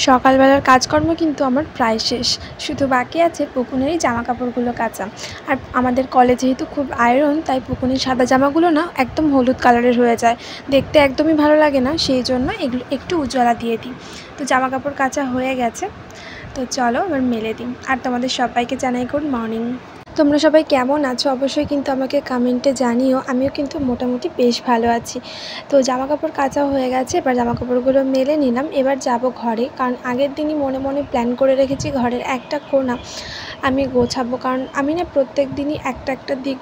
সকালবেলার কাজকর্ম কিন্তু আমার প্রায় শেষ। শুধু বাকি আছে পুকুনেরই জামাকাপড়গুলো কাচা। আর আমাদের কলে যেহেতু খুব আয়রন, তাই পুকুনের সাদা জামাগুলো না একদম হলুদ কালারের হয়ে যায়, দেখতে একদমই ভালো লাগে না। সেই জন্য এগুলো একটু উজ্জ্বলা দিয়ে দিই। তো জামাকাপড় কাচা হয়ে গেছে, তো চলো এবার মেলে দিই। আর তোমাদের সবাইকে জানাই গুড মর্নিং। তোমরা সবাই কেমন আছো অবশ্যই কিন্তু আমাকে কমেন্টে জানিও। আমিও কিন্তু মোটামুটি বেশ ভালো আছি। তো জামাকাপড় কাচা হয়ে গেছে, এবার জামাকাপড়গুলো মেলে নিলাম। এবার যাব ঘরে, কারণ আগের দিনই মনে মনে প্ল্যান করে রেখেছি ঘরের একটা কোণা আমি গোছাবো। কারণ আমি না প্রত্যেক দিনই একটা দিক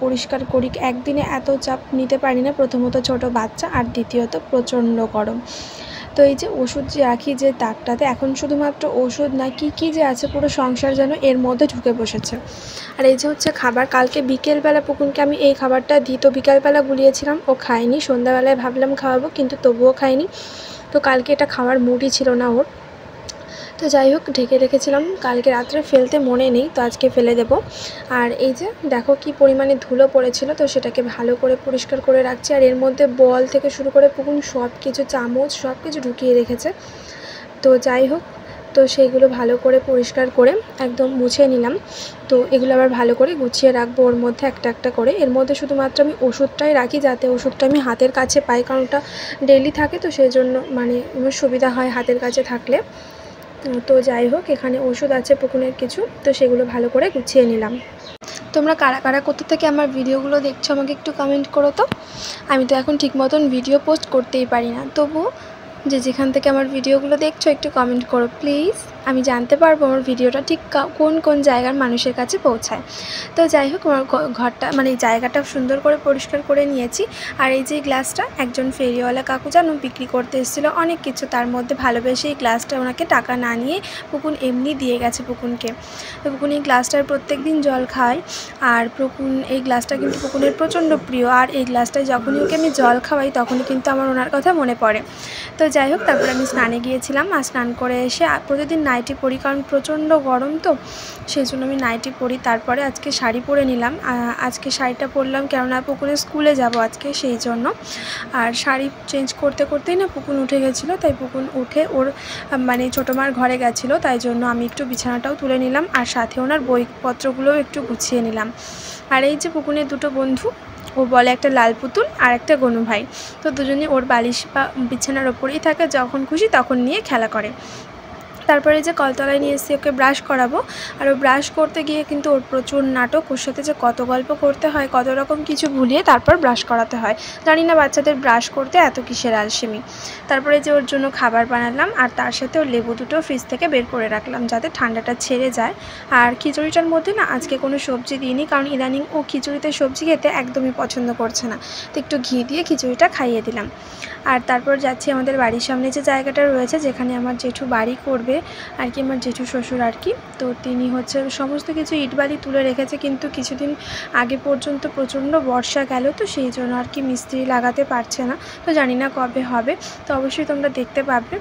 পরিষ্কার করি, একদিনে এত চাপ নিতে পারি না। প্রথমত ছোট বাচ্চা, আর দ্বিতীয়ত প্রচণ্ড গরম। তো এই যে ওষুধ যে রাখি যে তাকটাতে, এখন শুধুমাত্র ওষুধ না, কি যে আছে পুরো সংসার যেন এর মধ্যে ঢুকে বসেছে। আর এই যে হচ্ছে খাবার, কালকে বিকেলবেলা পুকুনকে আমি এই খাবারটা দিই, তো বিকালবেলা গুলিয়েছিলাম, ও খায়নি। সন্ধ্যাবেলায় ভাবলাম খাওয়াবো, কিন্তু তবুও খায়নি। তো কালকে এটা খাওয়ার মুডই ছিল না ওর। তো যাই হোক, ঢেকে রেখেছিলাম, কালকে রাত্রে ফেলতে মনে নেই, তো আজকে ফেলে দেব। আর এই যে দেখো কি পরিমাণে ধুলো পড়েছিল, তো সেটাকে ভালো করে পরিষ্কার করে রাখছি। আর এর মধ্যে বল থেকে শুরু করে পুকুন সব কিছু, চামচ সব কিছু ঢুকিয়ে রেখেছে। তো যাই হোক, তো সেইগুলো ভালো করে পরিষ্কার করে একদম মুছে নিলাম। তো এগুলো আবার ভালো করে গুছিয়ে রাখবো ওর মধ্যে একটা করে। এর মধ্যে শুধুমাত্র আমি ওষুধটাই রাখি, যাতে ওষুধটা আমি হাতের কাছে পাই, কারণ ওটা ডেইলি থাকে, তো সেই জন্য আমার সুবিধা হয় হাতের কাছে থাকলে। তো যাই হোক, এখানে ওষুধ আছে পুকুনের কিছু, তো সেগুলো ভালো করে গুছিয়ে নিলাম। তোমরা কারা কারা কোথা থেকে আমার ভিডিওগুলো দেখছো আমাকে একটু কমেন্ট করো তো। আমি তো এখন ঠিক মতন ভিডিও পোস্ট করতেই পারি না, তবু যে যেখান থেকে আমার ভিডিওগুলো দেখছো একটু কমেন্ট করো প্লিজ। আমি জানতে পারবো আমার ভিডিওটা ঠিক কোন কোন জায়গার মানুষের কাছে পৌঁছায়। তো যাই হোক, আমার ঘরটা এই জায়গাটা সুন্দর করে পরিষ্কার করে নিয়েছি। আর এই যে গ্লাসটা একজন ফেরিওয়ালা কাকু জানো বিক্রি করতে এসেছিলো অনেক কিছু, তার মধ্যে ভালোবেসে এই গ্লাসটা ওনাকে টাকা না নিয়ে পুকুন এমনি দিয়ে গেছে পুকুনকে। তো পুকুন এই গ্লাসটার প্রত্যেক দিন জল খায়, আর পুকুন এই গ্লাসটা কিন্তু পুকুনের প্রচণ্ড প্রিয়। আর এই গ্লাসটায় যখনই ওকে আমি জল খাওয়াই তখনই কিন্তু আমার ওনার কথা মনে পড়ে। তো যাই হোক, তারপরে আমি স্নানে গিয়েছিলাম। আর স্নান করে এসে প্রতিদিন নাইটি পরি, কারণ প্রচণ্ড গরম, তো সেই জন্য আমি নাইটি পরি। তারপরে আজকে শাড়ি পরে নিলাম। আজকে শাড়িটা পরলাম কেননা পুকুনের স্কুলে যাব আজকে, সেই জন্য। আর শাড়ি চেঞ্জ করতে করতেই না পুকুন উঠে গেছিলো, তাই পুকুন উঠে ওর ছোটো মার ঘরে গেছিলো, তাই জন্য আমি একটু বিছানাটাও তুলে নিলাম, আর সাথে ওনার বইপত্রগুলোও একটু গুছিয়ে নিলাম। আর এই যে পুকুনের দুটো বন্ধু, ও বলে একটা লাল পুতুল আর একটা গনু ভাই, তো দুজনে ওর বালিশ বা বিছানার ওপরেই থাকে, যখন খুশি তখন নিয়ে খেলা করে। তারপরে যে কলতলায় নিয়ে এসে ওকে ব্রাশ করাবো, আর ও ব্রাশ করতে গিয়ে কিন্তু ওর প্রচুর নাটক। ওর সাথে যে কত গল্প করতে হয়, কত রকম কিছু ভুলিয়ে তারপর ব্রাশ করাতে হয়। জানি না বাচ্চাদের ব্রাশ করতে এত কিসের আলসেমি। তারপরে যে ওর জন্য খাবার বানালাম, আর তার সাথে ওর লেবু দুটো ফ্রিজ থেকে বের করে রাখলাম যাতে ঠান্ডাটা ছেড়ে যায়। আর খিচুড়িটার মধ্যে না আজকে কোনো সবজি দিইনি, কারণ ইদানিং ও খিচুড়িতে সবজি খেতে একদমই পছন্দ করছে না, তো একটু ঘি দিয়ে খিচুড়িটা খাইয়ে দিলাম। আর তারপর যাচ্ছি আমাদের বাড়ির সামনে যে জায়গাটা রয়েছে, যেখানে আমার জেঠু বাড়ি করবে আর কি, আমার জেঠু শ্বশুর আর কি। তো তিনি হচ্ছে সমস্ত কিছু ইটবালি তুলে রেখেছে, কিন্তু কিছুদিন আগে পর্যন্ত প্রচণ্ড বর্ষা গেল, তো সেই জন্য আর কি মিস্ত্রি লাগাতে পারছে না। তো জানি না কবে হবে, তো অবশ্যই তোমরা দেখতে পাবে।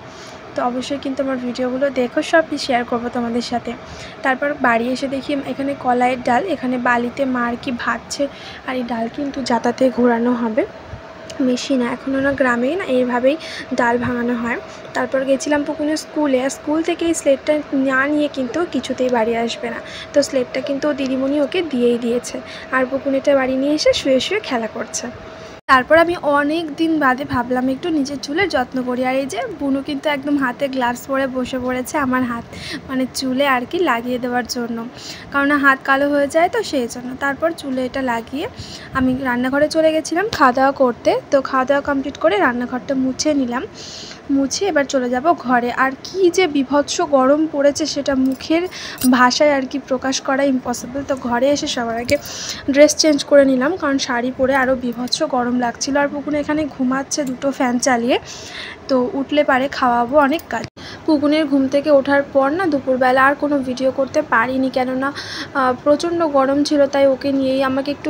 তো অবশ্যই কিন্তু আমার ভিডিওগুলো দেখো, সবই শেয়ার করবো তোমাদের সাথে। তারপর বাড়ি এসে দেখি এখানে কলাইয়ের ডাল, এখানে বালিতে মা আর কি ভাজছে। আর এই ডাল কিন্তু যাতাতে ঘোরানো হবে, মেশিন এখনও না, গ্রামেই না এইভাবেই ডাল ভাঙানো হয়। তারপর গেছিলাম পুকুনের স্কুলে, আর স্কুল থেকে এই স্লেটটা না নিয়ে কিন্তু কিছুতেই বাড়ি আসবে না। তো স্লেটটা কিন্তু দিদিমণি ওকে দিয়েই দিয়েছে, আর পুকুনেটা বাড়ি নিয়ে এসে শুয়ে শুয়ে খেলা করছে। তারপর আমি অনেক দিন বাদে ভাবলাম একটু নিজের চুলের যত্ন করি। আর এই যে বুনু কিন্তু একদম হাতে গ্লাভস পরে বসে পড়েছে আমার হাত চুলে আর কি লাগিয়ে দেওয়ার জন্য, কারণ হাত কালো হয়ে যায়, তো সেই জন্য। তারপর চুলে এটা লাগিয়ে আমি রান্নাঘরে চলে গেছিলাম খাওয়া দাওয়া করতে। তো খাওয়া দাওয়া কমপ্লিট করে রান্নাঘরটা মুছে নিলাম, মুছে এবার চলে যাব ঘরে। আর কি যে বিভৎস গরম পড়েছে সেটা মুখের ভাষায় আর কি প্রকাশ করা ইম্পসিবল। তো ঘরে এসে সবার আগে ড্রেস চেঞ্জ করে নিলাম, কারণ শাড়ি পরে আরও বিভৎস গরম লাগছিল। আর পুকুন এখানে ঘুমাচ্ছে দুটো ফ্যান চালিয়ে, তো উঠলে পারে খাওয়াবো অনেক কাজ। পুকুনের ঘুম থেকে ওঠার পর না দুপুরবেলা আর কোনো ভিডিও করতে পারিনি, কেননা প্রচণ্ড গরম ছিল, তাই ওকে নিয়েই আমাকে একটু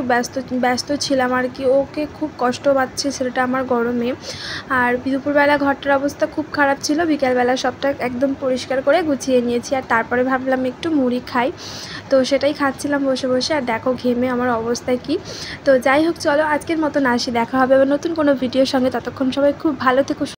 ব্যস্ত ছিলাম আর কি। ওকে খুব কষ্ট পাচ্ছে ছেলেটা আমার গরমে। আর দুপুরবেলা ঘরটার অবস্থা খুব খারাপ ছিল, বিকালবেলা সবটা একদম পরিষ্কার করে গুছিয়ে নিয়েছি। আর তারপরে ভাবলাম একটু মুড়ি খাই, তো সেটাই খাচ্ছিলাম বসে বসে। আর দেখো ঘেমে আমার অবস্থায় কি। তো যাই হোক, চলো আজকের মতন আসি, দেখা হবে নতুন কোনো ভিডিওর সঙ্গে। ততক্ষণ সবাই খুব ভালো থেকো।